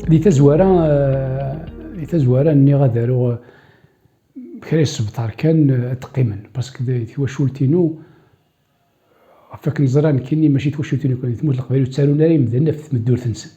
دي تزوارة ني غادارو بكري السبطار كان تقيمن باسكو تواشولتينو فاك نزران كيني ماشي تواشولتينو كون تموت القبائل وتسالونا راه يمدلنا في مدور تنسن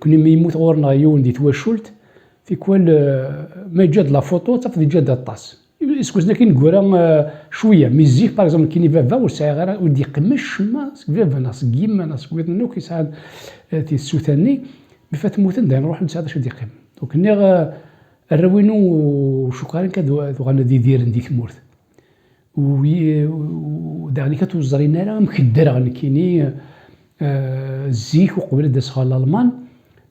كوني ما يموت غورنا يون دي تواشولت في كوال ما يجاد لا فوتو تفضي جاد الطاس اسكوزنا كي نقولها شويه ميزيك باغ اكزومبل كيني فافا وساعي غير ودي يقمش ما فافا ناس كيما ناس كويتنو كيساعد تي السوثاني بفات موتن داير نروح نساعد شو ديقيم دونك ني الروينو شكرا كادو غانا ديرن دي ثمورت ودعني كتوزرينا راه مكدره غنكيني زيك وقبل داس الالمان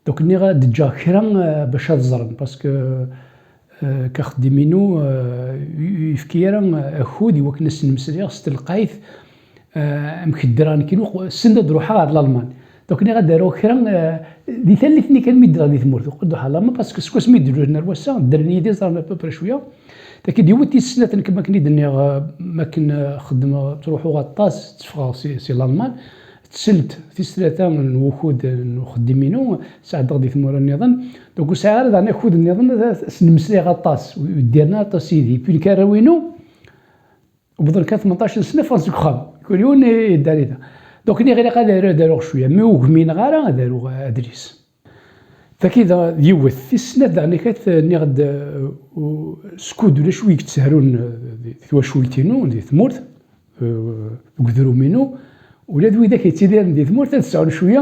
دونك ني غادجا كرا باش تزرن باسكو كخدمينو يفكيرا اخودي وكنس نمسلي خص القايث مكدران كينو سند روحها على الالمان دونك ني غادارو كرا دي ثالثني كان ميدرا دي ثمورت وقدو حالا ما باسكو سكوس ميدرو لنا الوسا درني دي زرنا بابا شويه لكن ديوتي السنه كما كني دني ما كن خدمه تروحوا غطاس تفغ سي الالمان تسلت في سلاثه من وخود نخدمينو ساعد غادي ثمور النظام دونك ساعه راه ناخذ النظام نمسلي غطاس وديرنا طاسيدي بين كاروينو وبدل 18 سنه فرنسك خام كل يوم داريدا دونك ني غير قادر دارو شويه مي وغمين غارا دارو ادريس فكذا ديوث في السنه دعني كات ني غد سكود ولا شويه تسهرون تواشولتينو دي ثمورت وقدروا منو ولا دوي داك يتيدير دي ثمورت تسعون شويه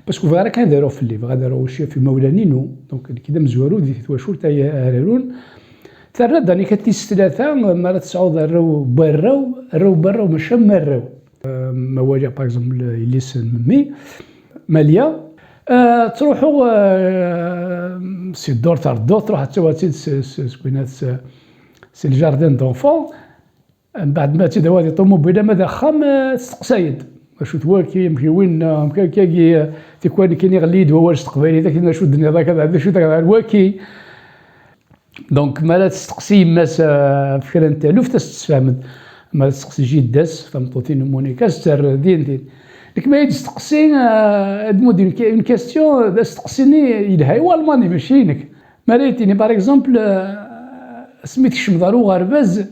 باسكو فغير كان دارو في الليل غادارو شي في مولانينو دونك كذا مزوارو دي تواشول تا هارون ترى داني كتيس ثلاثه مرة تسعود راو براو ماشي مراو مواجع باغ اكزومبل الليس مي ماليا تروحوا سي الدور تاع الدور تروح تسوى سكوينات سي الجاردين دونفون من بعد ما تدوادي طوموبيله ماذا خام تستقسايد شو تواكي يمشي وين كي تكون كاين غليد هو واش تقبالي داك شو الدنيا ذاك هذا شو داك الواكي دونك مالا تستقسي ماس فكرة نتا لوف تستفهم مالا تستقسي جداس فهمتوتين مونيكا ستر دين لك ما يتستقسي ادمود اون كاستيون تستقسيني يلها هو الماني ماشي نك ماليتيني باغ اكزومبل سميت شمضارو غرباز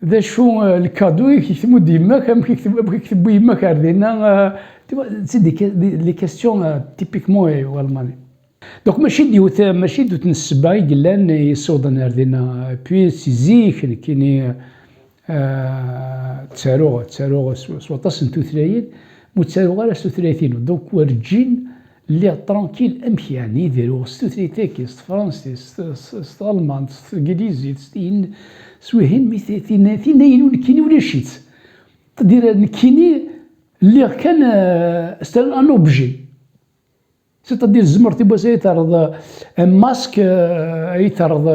ذا شو الكادو كيكتبو ديما كيكتبو يما كاردينا سي لي كاستيون تيبيكمون هو الماني دونك ماشي دوت نسبا قلان يصودن اردينا بي سي زيك كيني تساروغ سواطاس نتوثلايين متساروغ على ستوثلايثين دونك ورجين اللي طرونكيل امشي يعني يديرو ستوثلايتيكي فرنسي المان الانجليزي سويهين مثيثين كيني ولا شيت تدير نكيني اللي كان استل ان اوبجي سيتادير زمرتي بوسي تعرض ماسك يتعرض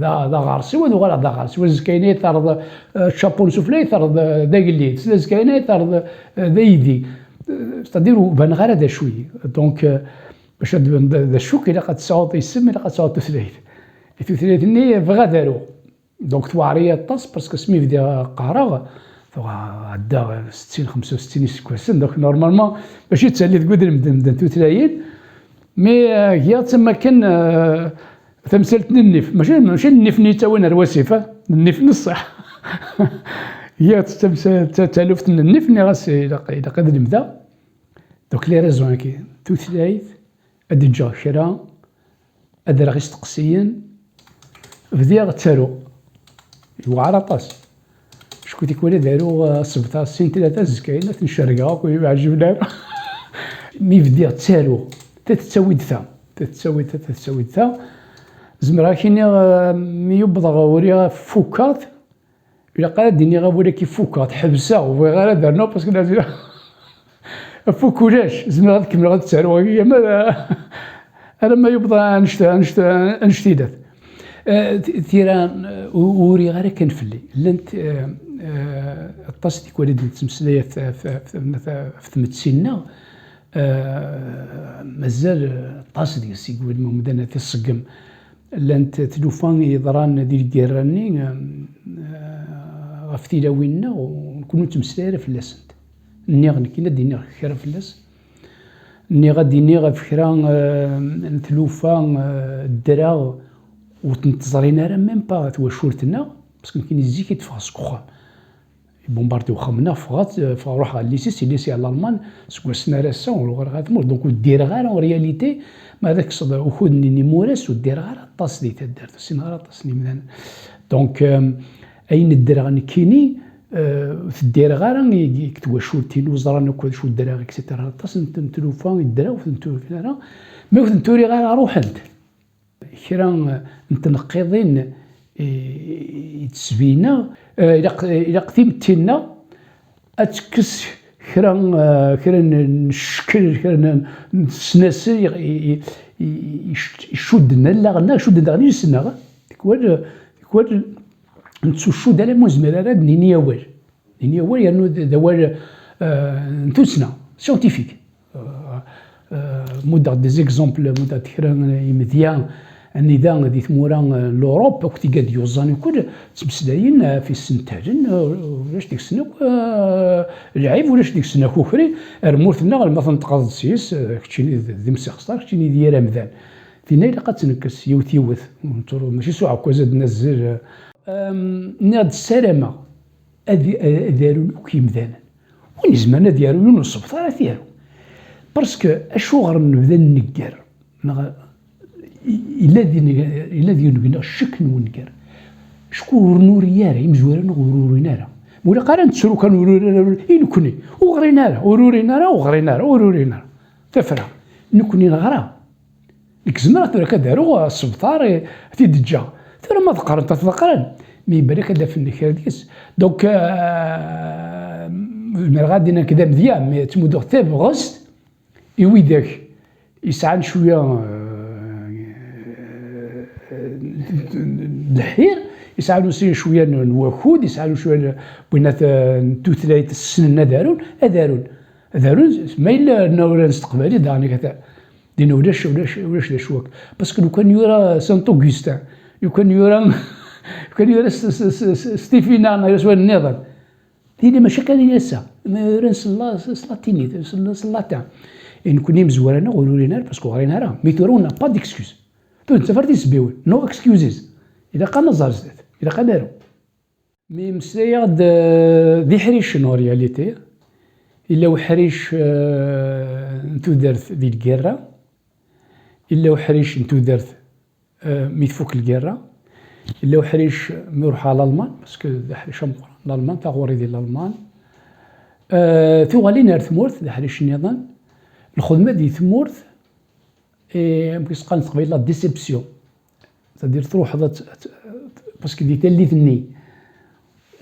ذا غارسي وذو غير ذا غارسي وزكايني تعرض شابون سوفلي تعرض ذا قليل زكايني تعرض ذا يدي سيتادير بان غير هذا شويه دونك باش ذا الشوك الا قد تصاوب يسمى الا قد تصاوب تثليث التثليث بغا دارو دونك توعريه طاس باسكو سمي في قهراغ عدا 60 65 سكواسن دونك نورمالمون ماشي تسالي تقدر مدن توتلايين مي هي تما كان تمثلت النف ماشي النف نيتا وين الوسيفه النف نصح هي تالفت النف ني غاسي الا قدر نبدا دونك لي ريزون كي توتلايت ادي جا شرا ادرا غير تقسيين بديا تسالو يوعر طاس شكون تيكون دارو 17 3 زكاينه تنشرقها ويعجبنا مي بديا تسالو تتسوي دثا زمرا كيني مي يبضغ وريها فوكات الا قال ديني غاوري كي فوكات حبسه وغير دارنا باسكو لازم فوكولاش زمرا تكمل غتسالو هي ما انا ما يبضى انشتيدات تيران وري غير كان فلي لنت الطاس ديك وليد تمسلايه في تمتسينا مازال الطاس ديال السي قول مدنا تيصقم لانت تلوفان يضران ديال الكيراني غف تيلاوينا ونكونو تمسلايه في اللاسنت نيغ كينا دينا خير في اللاس ني غادي ني في كرا نتلوفا الدرا وتنتظرين راه ميم با تواشورتنا باسكو كاين الزيك يتفاس سكوخا بومبارديو خمنا فغات فروح على الليسي على الالمان سكوسنا راسا وغير غاتمر دونك دير غير اون رياليتي ما داك الصدر وخذني ني مورس ودير غير طاس دي تدار سين غير طاسني من دونك اين الدرا نكيني تدير غير كتواشورتين وزران وكل شو الدرا اكسيتيرا طاس نتلوفا الدرا وتنتوري ما وتنتوري غير روح انت كرا نتنقضين يتسبينا إلا قديمتينا أتكس كرا نشكل كرا نسناسل يشدنا لا غنا شدنا غني يسنا كوال نتسو الشود على مزمر راه نيني أول يعني دوال نتوسنا سيونتيفيك مودة دي زيكزومبل مودة كرا يمديان النظام غادي ثمورا لوروب وقت قاد يوزان وكل تمسلاين في السنتاجن ولاش ديك السنه العيب ولاش ديك السنه كوكري رمورتنا مثلا تقاض سيس كتشي ذي مسخصار كتشي ديال رمضان فينا الا قاتنكس يوث ماشي سوعه كو زاد نزل ناد السلامه داروا كيمدانا وين زمان ديالو نصب ثلاث ديالو باسكو اشوغر نبدا نقر إلا ديالو الشك نونكر شكون نورياره يمزورنا ورورينا ولا قال نتسرو كان ورورينا نكوني وغرينا ورورينا تفرع نكوني نغرا الكزمرة ترى كدارو السبطار تيدجا ترى ما تقرن تتقرن مي بالك هذا في النكر ديس دونك ملي غادي كذا مزيان مي تمودو حتى بغسط يويداك يسعى شويه الحير يسعى سي شويه نواخود يسعى شويه بينات توثلايت السنه دارون ما الا نورا استقبالي داني كذا دينا ولاش شواك باسكو لو كان يورا سانت اوغستان لو كان يورا ستيفينا يسوى النظام دينا مشاكل ياسا ما رانس الله صلاتيني صلاتان نكوني مزورانا غورينا باسكو غارينا راه ميتورونا با ديكسكوز تسافرتي سبيول نو اكسكيوزيز اذا قالنا زارزت اذا قالوا مي مسايا دي حريش نو رياليتي الا وحريش نتو دارت دي الكيرا الا وحريش نتو دارت ميتفوك الكيرا الا وحريش نروح على الالمان باسكو حريش الالمان تاغوري ديال الالمان ثوالي نار ثمورث دا حريش النظام الخدمه دي ثمورث كيسقال تقبيل لا ديسيبسيون تدير تروح باسكو دي تليثني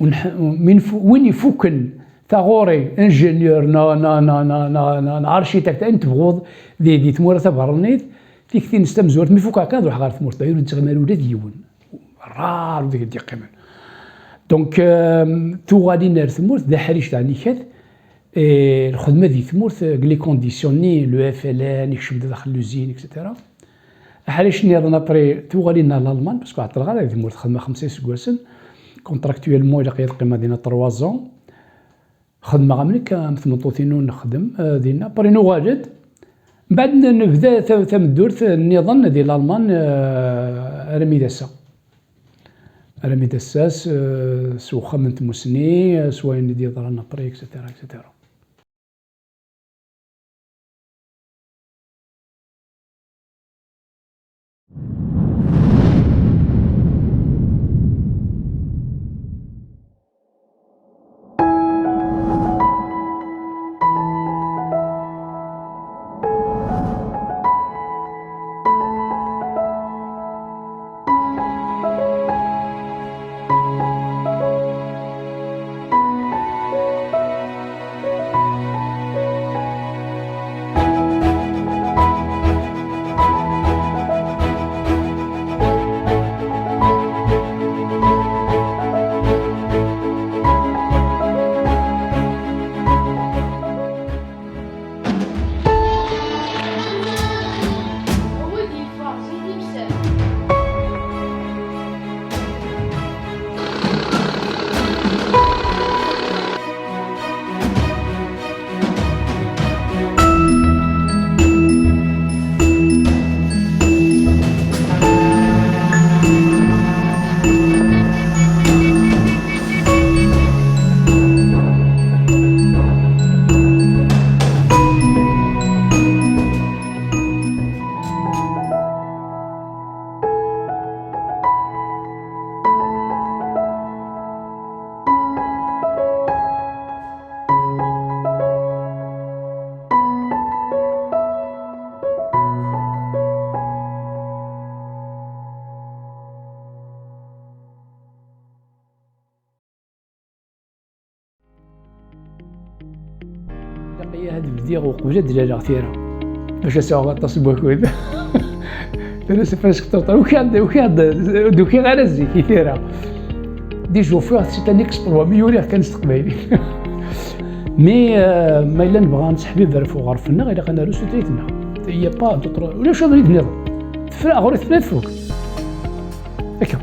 من وين يفوكن ثاغوري انجينيور نا ارشيتكت انت بغوض دي تمور تبرنيت تيكتي نستمزورت مي فوك هكا نروح غير تمور داير نتغمر ولا ديون رار وديك دي قيمن دونك تو غادي نار تمور دا حريش تاع نيكات الخدمه دي ثمورث لي كونديسيوني لو اف ال ان يكشف داخل لوزين اكسيتيرا حاليش نيضنا بري توالينا لالمان باسكو عطل غير ثمورث خدمه 5 سكواسن كونتراكتويلمون الى قيد قيمه دينا 3 زون خدمه غاملك مثمطوثينو نخدم دينا بري نواجد بعد نبدا ثم الدورث النظام ديال الالمان رمي دساس سو خمنت مسني سواين ديال ضرنا بري اكسيتيرا هاد بديغ وقبل ديال ثيرا باش اسوغ اطاس بوكود انا سفاش كتوطا وكاد دوكي غير الزيكي ثيرا دي جو فور سي ان اكسبلوا ميوري كان استقبالي مي ما الا نبغى نسحبي برفو غرفنا غير كان روسو تريتنا هي با دوطر ولا شو نريد نظام تفرق غير تفرق فوق هكا